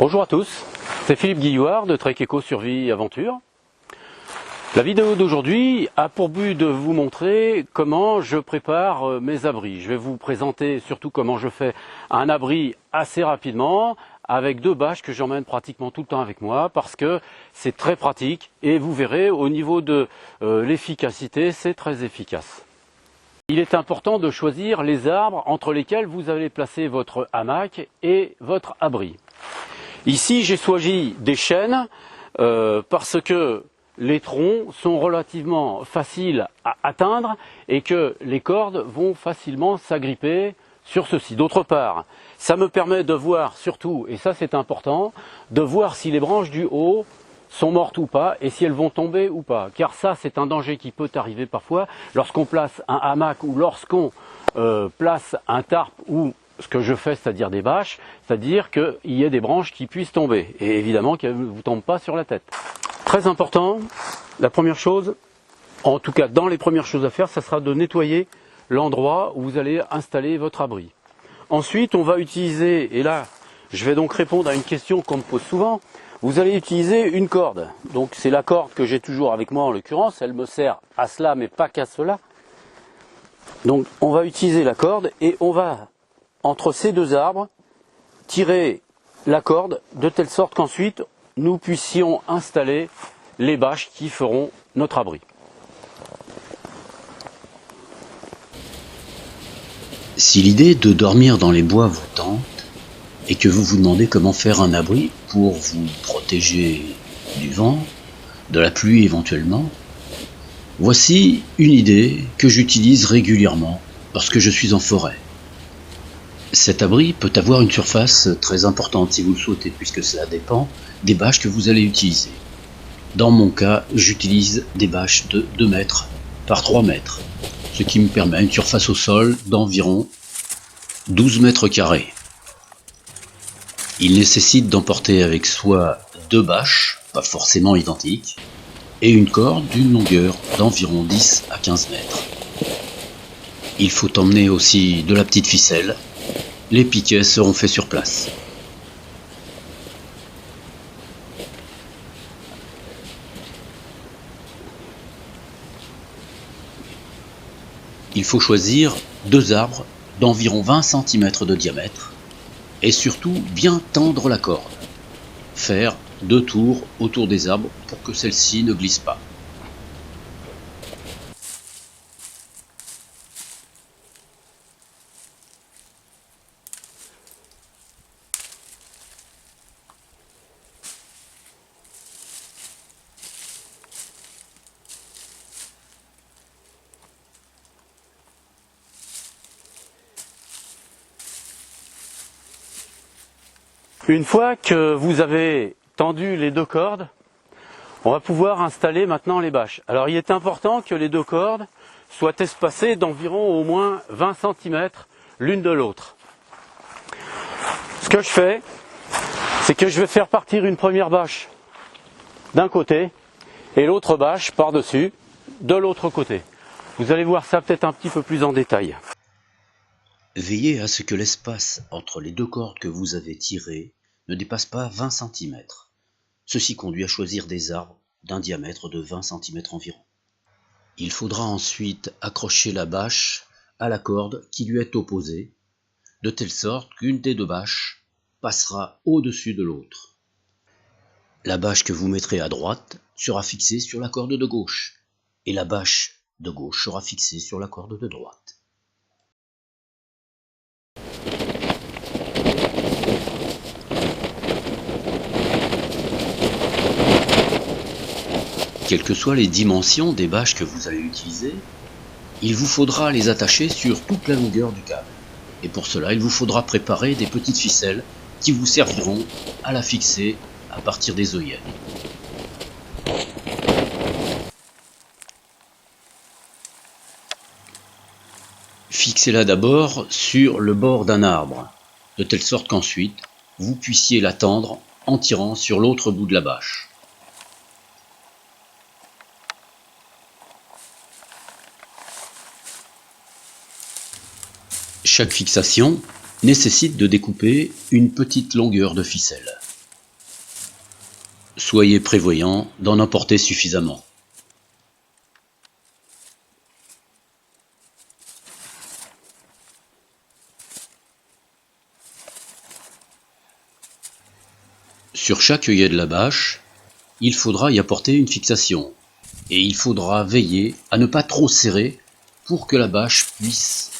Bonjour à tous, c'est Philippe Guillouard de Trek Eco Survie Aventure. La vidéo d'aujourd'hui a pour but de vous montrer comment je prépare mes abris. Je vais vous présenter surtout comment je fais un abri assez rapidement avec deux bâches que j'emmène pratiquement tout le temps avec moi parce que c'est très pratique et vous verrez au niveau de l'efficacité, c'est très efficace. Il est important de choisir les arbres entre lesquels vous allez placer votre hamac et votre abri. Ici, j'ai choisi des chênes parce que les troncs sont relativement faciles à atteindre et que les cordes vont facilement s'agripper sur ceci. D'autre part, ça me permet de voir surtout, et ça c'est important, de voir si les branches du haut sont mortes ou pas et si elles vont tomber ou pas. Car ça c'est un danger qui peut arriver parfois lorsqu'on place un hamac ou lorsqu'on place un tarp ou ce que je fais, c'est-à-dire des bâches, c'est-à-dire qu'il y ait des branches qui puissent tomber et évidemment qu'elles ne vous tombent pas sur la tête. Très important, la première chose, en tout cas dans les premières choses à faire, ça sera de nettoyer l'endroit où vous allez installer votre abri. Ensuite, on va utiliser, et là je vais donc répondre à une question qu'on me pose souvent, vous allez utiliser une corde. Donc c'est la corde que j'ai toujours avec moi en l'occurrence, elle me sert à cela mais pas qu'à cela. Donc on va utiliser la corde et on va, entre ces deux arbres, tirer la corde de telle sorte qu'ensuite nous puissions installer les bâches qui feront notre abri. Si l'idée de dormir dans les bois vous tente et que vous vous demandez comment faire un abri pour vous protéger du vent, de la pluie éventuellement, voici une idée que j'utilise régulièrement lorsque je suis en forêt. Cet abri peut avoir une surface très importante si vous le souhaitez, puisque cela dépend des bâches que vous allez utiliser. Dans mon cas, j'utilise des bâches de 2 mètres par 3 mètres, ce qui me permet une surface au sol d'environ 12 mètres carrés. Il nécessite d'emporter avec soi 2 bâches, pas forcément identiques, et une corde d'une longueur d'environ 10 à 15 mètres. Il faut emmener aussi de la petite ficelle. Les piquets seront faits sur place. Il faut choisir 2 arbres d'environ 20 cm de diamètre et surtout bien tendre la corde. Faire 2 tours autour des arbres pour que celle-ci ne glisse pas. Une fois que vous avez tendu les 2 cordes, on va pouvoir installer maintenant les bâches. Alors il est important que les 2 cordes soient espacées d'environ au moins 20 cm l'une de l'autre. Ce que je fais, c'est que je vais faire partir une première bâche d'un côté et l'autre bâche par-dessus de l'autre côté. Vous allez voir ça peut-être un petit peu plus en détail. Veillez à ce que l'espace entre les 2 cordes que vous avez tirées ne dépasse pas 20 cm. Ceci conduit à choisir des arbres d'un diamètre de 20 cm environ. Il faudra ensuite accrocher la bâche à la corde qui lui est opposée, de telle sorte qu'une des 2 bâches passera au-dessus de l'autre. La bâche que vous mettrez à droite sera fixée sur la corde de gauche, et la bâche de gauche sera fixée sur la corde de droite. Quelles que soient les dimensions des bâches que vous allez utiliser, il vous faudra les attacher sur toute la longueur du câble. Et pour cela, il vous faudra préparer des petites ficelles qui vous serviront à la fixer à partir des œillets. Fixez-la d'abord sur le bord d'un arbre, de telle sorte qu'ensuite, vous puissiez la tendre en tirant sur l'autre bout de la bâche. Chaque fixation nécessite de découper une petite longueur de ficelle. Soyez prévoyant d'en emporter suffisamment. Sur chaque œillet de la bâche, il faudra y apporter une fixation, et il faudra veiller à ne pas trop serrer pour que la bâche puisse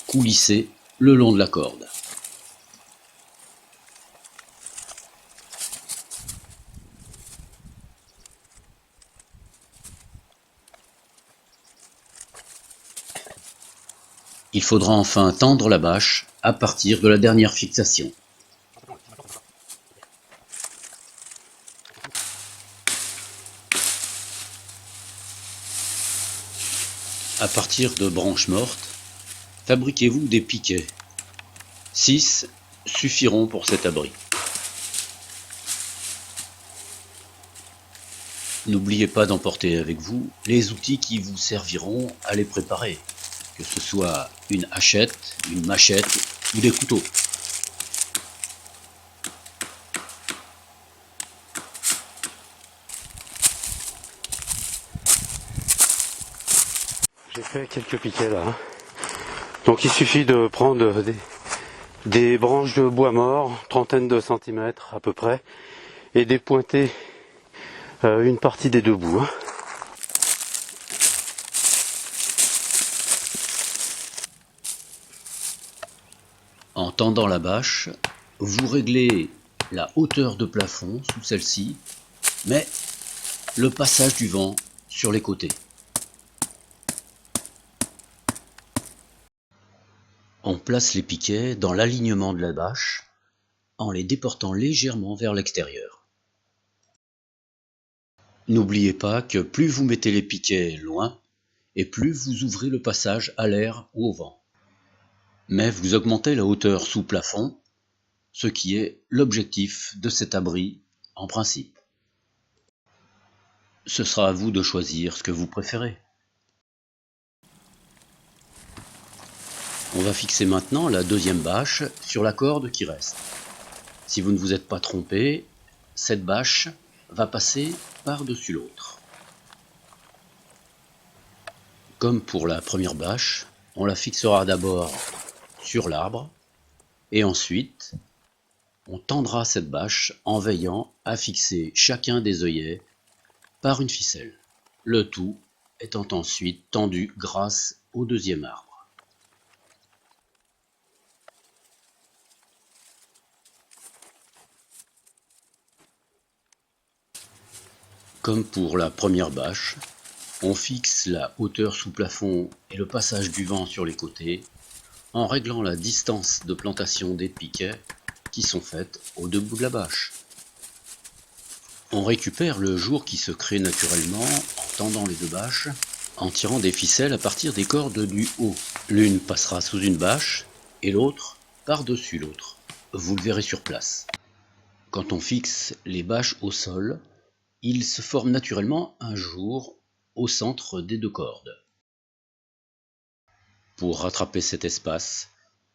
coulisser le long de la corde. Il faudra enfin tendre la bâche à partir de la dernière fixation. À partir de branches mortes, fabriquez-vous des piquets. 6 suffiront pour cet abri. N'oubliez pas d'emporter avec vous les outils qui vous serviront à les préparer, que ce soit une hachette, une machette ou des couteaux. J'ai fait quelques piquets là. Donc il suffit de prendre des branches de bois mort, trentaine de centimètres à peu près, et dépointer une partie des deux bouts. En tendant la bâche, vous réglez la hauteur de plafond sous celle-ci, mais le passage du vent sur les côtés. On place les piquets dans l'alignement de la bâche en les déportant légèrement vers l'extérieur. N'oubliez pas que plus vous mettez les piquets loin, et plus vous ouvrez le passage à l'air ou au vent. Mais vous augmentez la hauteur sous plafond, ce qui est l'objectif de cet abri en principe. Ce sera à vous de choisir ce que vous préférez. On va fixer maintenant la deuxième bâche sur la corde qui reste. Si vous ne vous êtes pas trompé, cette bâche va passer par-dessus l'autre. Comme pour la première bâche, on la fixera d'abord sur l'arbre et ensuite on tendra cette bâche en veillant à fixer chacun des œillets par une ficelle, le tout étant ensuite tendu grâce au deuxième arbre. Comme pour la première bâche, on fixe la hauteur sous plafond et le passage du vent sur les côtés en réglant la distance de plantation des piquets qui sont faites aux deux bouts de la bâche. On récupère le jour qui se crée naturellement en tendant les deux bâches, en tirant des ficelles à partir des cordes du haut. L'une passera sous une bâche et l'autre par-dessus l'autre. Vous le verrez sur place. Quand on fixe les bâches au sol, il se forme naturellement un jour au centre des deux cordes. Pour rattraper cet espace,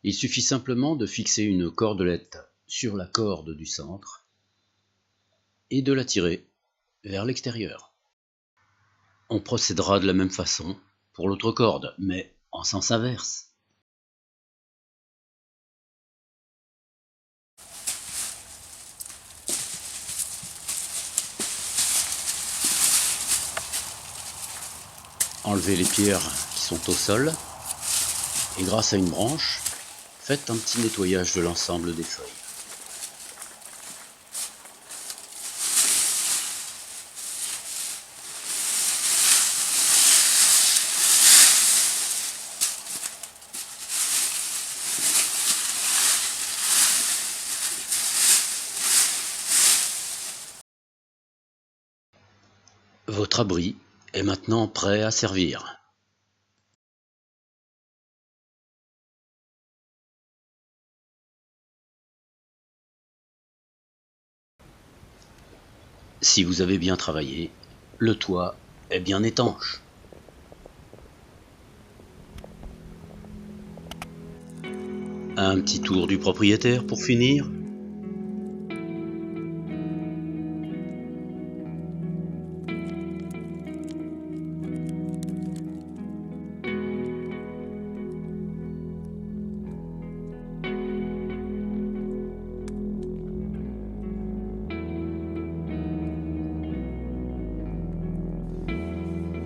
il suffit simplement de fixer une cordelette sur la corde du centre et de la tirer vers l'extérieur. On procédera de la même façon pour l'autre corde, mais en sens inverse. Enlevez les pierres qui sont au sol et grâce à une branche, faites un petit nettoyage de l'ensemble des feuilles. Votre abri est maintenant prêt à servir. Si vous avez bien travaillé, le toit est bien étanche. Un petit tour du propriétaire pour finir.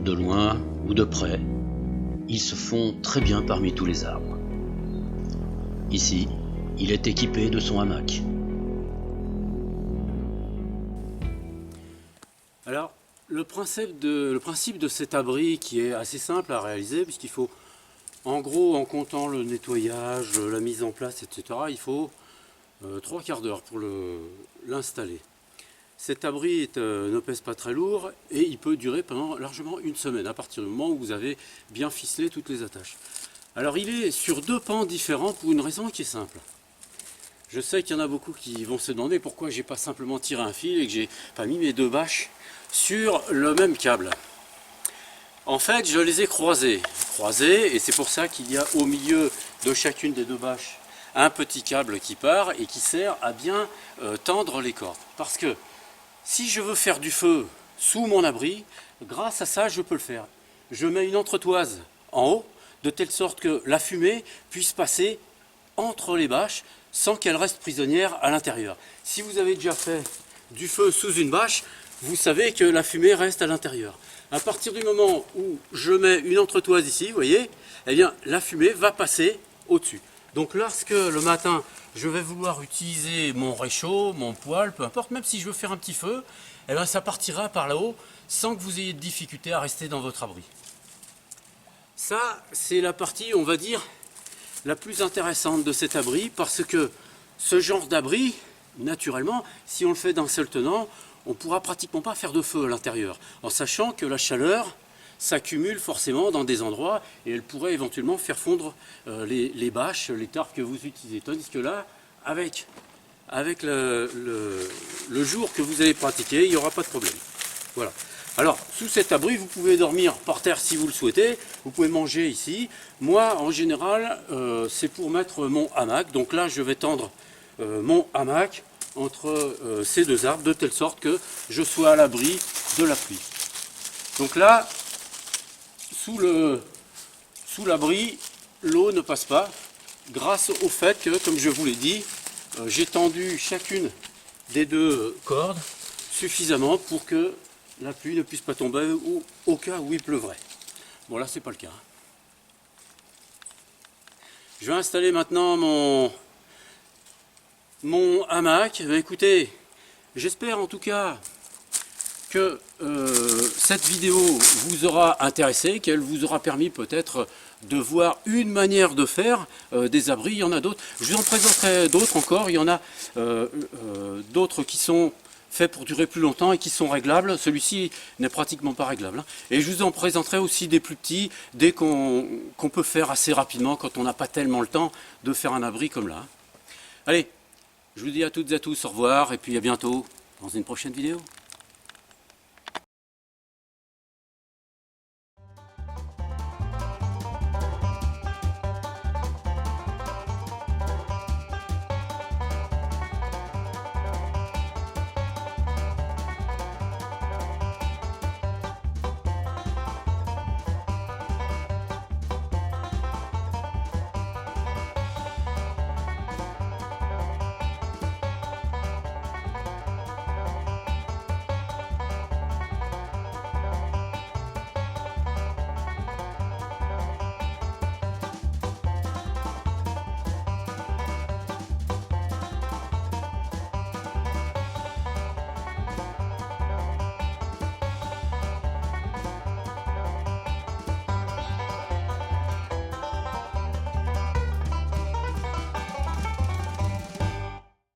de loin ou de près, ils se font très bien parmi tous les arbres. Ici, il est équipé de son hamac. Alors, le principe de cet abri qui est assez simple à réaliser, puisqu'il faut, en gros, en comptant le nettoyage, la mise en place, etc., il faut 3 quarts d'heure pour l'installer. Cet abri ne pèse pas très lourd et il peut durer pendant largement une semaine, à partir du moment où vous avez bien ficelé toutes les attaches. Alors, il est sur 2 pans différents pour une raison qui est simple. Je sais qu'il y en a beaucoup qui vont se demander pourquoi j'ai pas simplement tiré un fil et que j'ai pas mis mes 2 bâches sur le même câble. En fait, je les ai croisées, et c'est pour ça qu'il y a au milieu de chacune des 2 bâches un petit câble qui part et qui sert à bien tendre les cordes. Parce que si je veux faire du feu sous mon abri, grâce à ça, je peux le faire. Je mets une entretoise en haut, de telle sorte que la fumée puisse passer entre les bâches sans qu'elle reste prisonnière à l'intérieur. Si vous avez déjà fait du feu sous une bâche, vous savez que la fumée reste à l'intérieur. À partir du moment où je mets une entretoise ici, vous voyez, eh bien, la fumée va passer au-dessus. Donc lorsque le matin, je vais vouloir utiliser mon réchaud, mon poêle, peu importe, même si je veux faire un petit feu, eh bien, ça partira par là-haut sans que vous ayez de difficulté à rester dans votre abri. Ça, c'est la partie, on va dire, la plus intéressante de cet abri, parce que ce genre d'abri, naturellement, si on le fait d'un seul tenant, on ne pourra pratiquement pas faire de feu à l'intérieur, en sachant que la chaleur s'accumule forcément dans des endroits et elle pourrait éventuellement faire fondre les bâches, les tarpes que vous utilisez. Tandis que là, avec le jour que vous allez pratiquer, il n'y aura pas de problème. Voilà. Alors, sous cet abri, vous pouvez dormir par terre si vous le souhaitez, vous pouvez manger ici. Moi, en général, c'est pour mettre mon hamac. Donc là, je vais tendre mon hamac entre ces 2 arbres, de telle sorte que je sois à l'abri de la pluie. Donc là, sous l'abri, l'eau ne passe pas, grâce au fait que, comme je vous l'ai dit, j'ai tendu chacune des 2 cordes suffisamment pour que la pluie ne puisse pas tomber au cas où il pleuvrait. Bon, là, c'est pas le cas. Je vais installer maintenant mon hamac. Écoutez, j'espère en tout cas que cette vidéo vous aura intéressé, qu'elle vous aura permis peut-être de voir une manière de faire des abris. Il y en a d'autres. Je vous en présenterai d'autres encore. Il y en a d'autres qui sont faits pour durer plus longtemps et qui sont réglables. Celui-ci n'est pratiquement pas réglable. Et je vous en présenterai aussi des plus petits, dès qu'on peut faire assez rapidement quand on n'a pas tellement le temps de faire un abri comme là. Allez, je vous dis à toutes et à tous au revoir et puis à bientôt dans une prochaine vidéo.